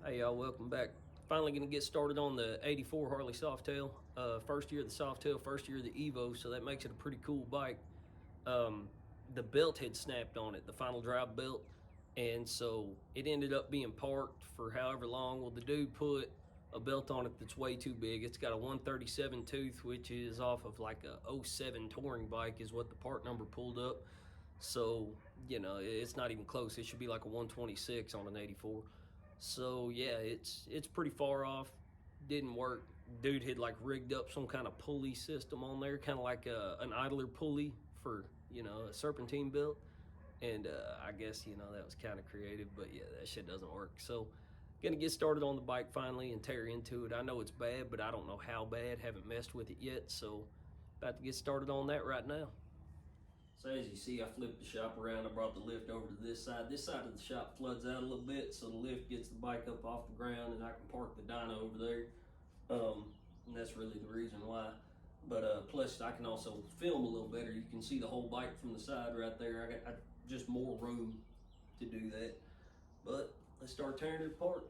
Hey y'all, welcome back. Finally gonna get started on the 84 Harley Softail. First year of the Softail, first year of the Evo, so that makes it a pretty cool bike. Um, the belt had snapped on it, the final drive belt, and so it ended up being parked for however long. Well, the dude put a belt on it that's way too big. It's got a 137 tooth, which is off of like a '07 touring bike is what the part number pulled up. So, it's not even close. It should be like a 126 on an 84. So yeah, it's pretty far off. Didn't work. Dude had like rigged up some kind of pulley system on there, kind of like an idler pulley for a serpentine belt. And I guess that was kind of creative, but yeah, that shit doesn't work. So gonna get started on the bike finally and tear into it. I know it's bad, but I don't know how bad. Haven't messed with it yet, so about to get started on that right now. So as you see, I flipped the shop around. I brought the lift over to this side. This side of the shop floods out a little bit, so the lift gets the bike up off the ground and I can park the dyno over there. And that's really the reason why. But plus I can also film a little better. You can see the whole bike from the side right there. I got just more room to do that. But let's start tearing it apart.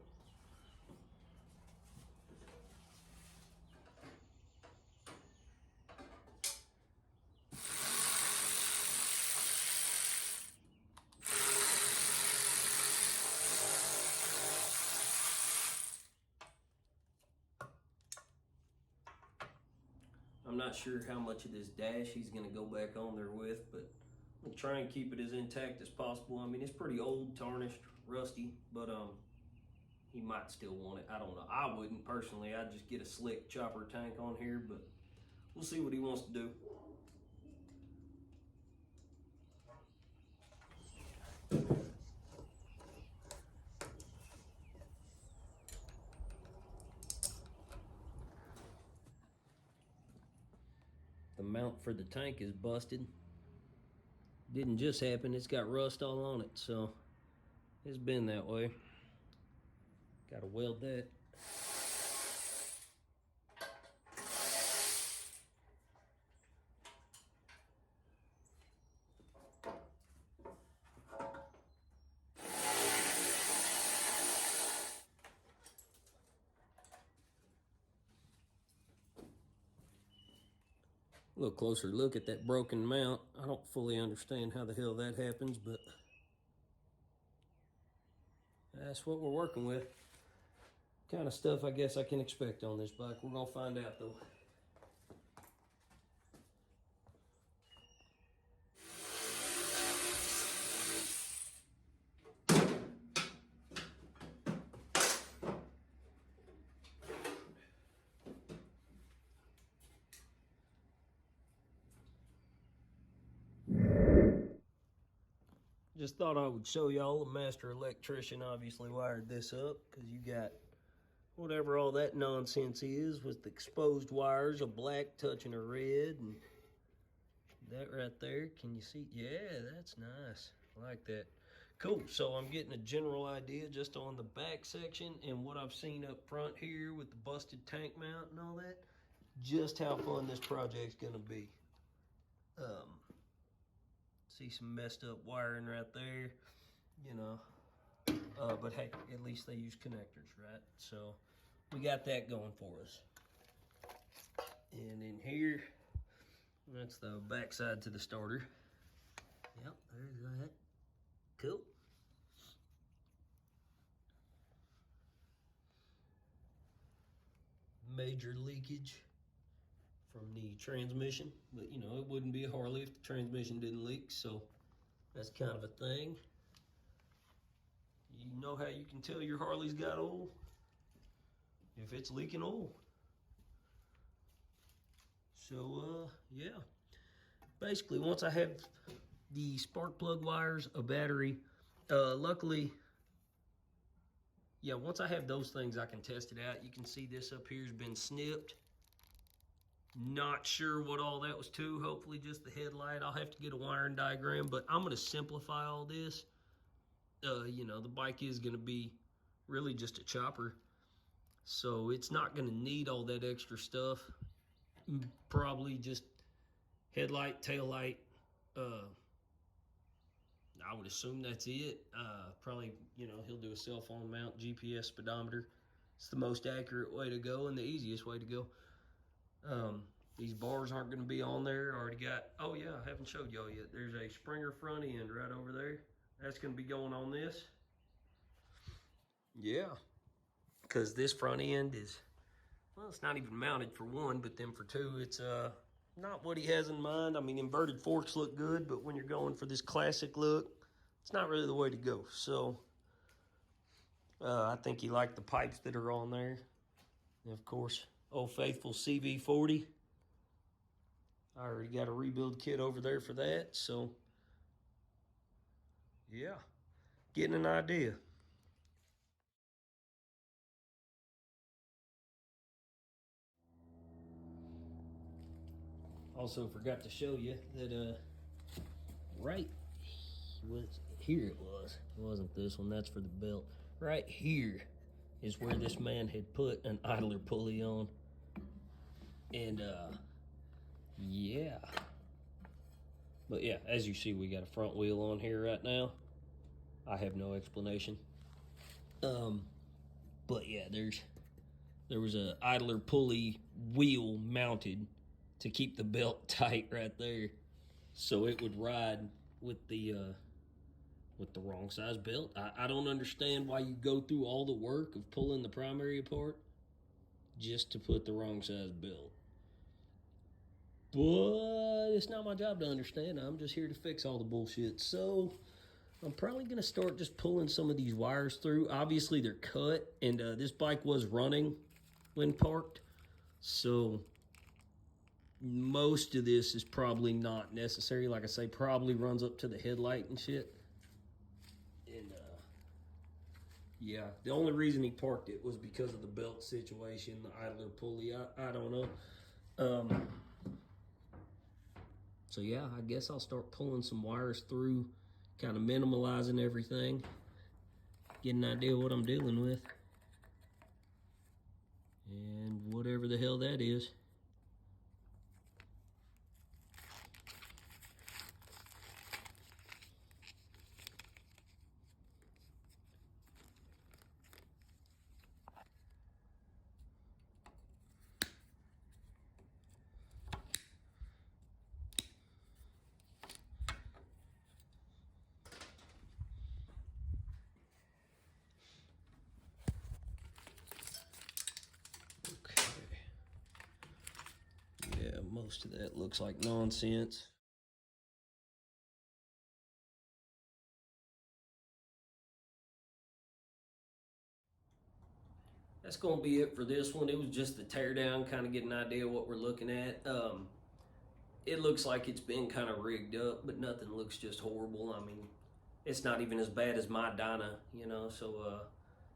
I'm not sure how much of this dash he's going to go back on there with, but I'll try and keep it as intact as possible. I mean, it's pretty old, tarnished, rusty, but he might still want it. I don't know. I wouldn't personally. I'd just get a slick chopper tank on here, but we'll see what he wants to do. The mount for the tank is busted. Didn't just happen, it's got rust all on it, so it's been that way. Gotta weld that. A little closer look at that broken mount. I don't fully understand how the hell that happens, but that's what we're working with. Kind of stuff I guess I can expect on this bike. We're gonna find out though. Just thought I would show y'all. The master electrician obviously wired this up because you got whatever all that nonsense is with the exposed wires, a black touching a red, and that right there. Can you see? Yeah, that's nice. I like that. Cool. So I'm getting a general idea just on the back section and what I've seen up front here with the busted tank mount and all that, just how fun this project's gonna be. See some messed up wiring right there, but hey, at least they use connectors, right? So we got that going for us. And in here, that's the backside to the starter. Yep, there's that. Cool. Major leakage from the transmission, but it wouldn't be a Harley if the transmission didn't leak, so that's kind of a thing. You know how you can tell your Harley's got oil? If it's leaking oil. So yeah, basically once I have the spark plug wires, a battery, luckily, yeah, once I have those things I can test it out. You can see this up here has been snipped. Not sure what all that was to. Hopefully just the headlight. I'll have to get a wiring diagram, but I'm going to simplify all this. The bike is going to be really just a chopper, so it's not going to need all that extra stuff. Probably just headlight, tail light, I would assume that's it. Probably, you know, he'll do a cell phone mount GPS speedometer. It's the most accurate way to go and the easiest way to go. These bars aren't going to be on there. I already got, oh yeah, I haven't showed y'all yet. There's a Springer front end right over there. That's going to be going on this. Yeah, because this front end is, well, it's not even mounted for one, but then for two, it's not what he has in mind. I mean, inverted forks look good, but when you're going for this classic look, it's not really the way to go. So I think he liked the pipes that are on there. And of course, Old Faithful CV40. I already got a rebuild kit over there for that. So yeah, getting an idea. Also forgot to show you that right was here it wasn't this one, that's for the belt. Right here is where this man had put an idler pulley on. And yeah, but yeah, as you see, we got a front wheel on here right now. I have no explanation. But yeah, there was a idler pulley wheel mounted to keep the belt tight right there, so it would ride with the wrong size belt. I don't understand why you go through all the work of pulling the primary apart just to put the wrong size belt. But it's not my job to understand. I'm just here to fix all the bullshit. So I'm probably going to start just pulling some of these wires through. Obviously, they're cut, and this bike was running when parked. So most of this is probably not necessary. Like I say, probably runs up to the headlight and shit. And yeah, the only reason he parked it was because of the belt situation, the idler pulley. I don't know. So yeah, I guess I'll start pulling some wires through, kind of minimalizing everything, get an idea of what I'm dealing with, and whatever the hell that is. Yeah, most of that looks like nonsense. That's going to be it for this one. It was just the teardown, kind of get an idea of what we're looking at. It looks like it's been kind of rigged up, but nothing looks just horrible. I mean, it's not even as bad as my Dyna, you know, so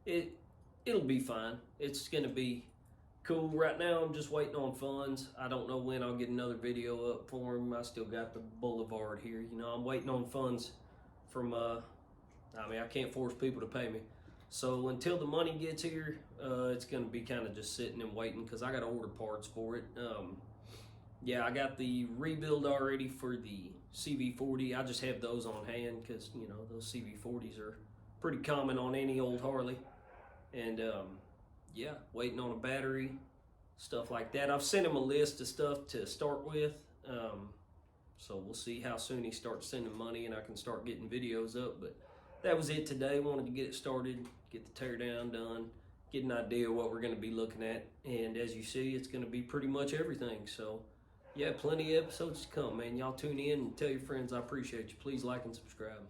it'll be fine. It's going to be cool. Right now, I'm just waiting on funds. I don't know when I'll get another video up for them. I still got the Boulevard here. You know, I'm waiting on funds from, I mean, I can't force people to pay me. So until the money gets here, it's going to be kind of just sitting and waiting because I got to order parts for it. Yeah, I got the rebuild already for the CV40. I just have those on hand because, you know, those CV40s are pretty common on any old Harley. And yeah, waiting on a battery, stuff like that. I've sent him a list of stuff to start with. So we'll see how soon he starts sending money and I can start getting videos up. But that was it today. Wanted to get it started, get the teardown done, get an idea of what we're going to be looking at. And as you see, it's going to be pretty much everything. So yeah, plenty of episodes to come, man. Y'all tune in and tell your friends I appreciate you. Please like and subscribe.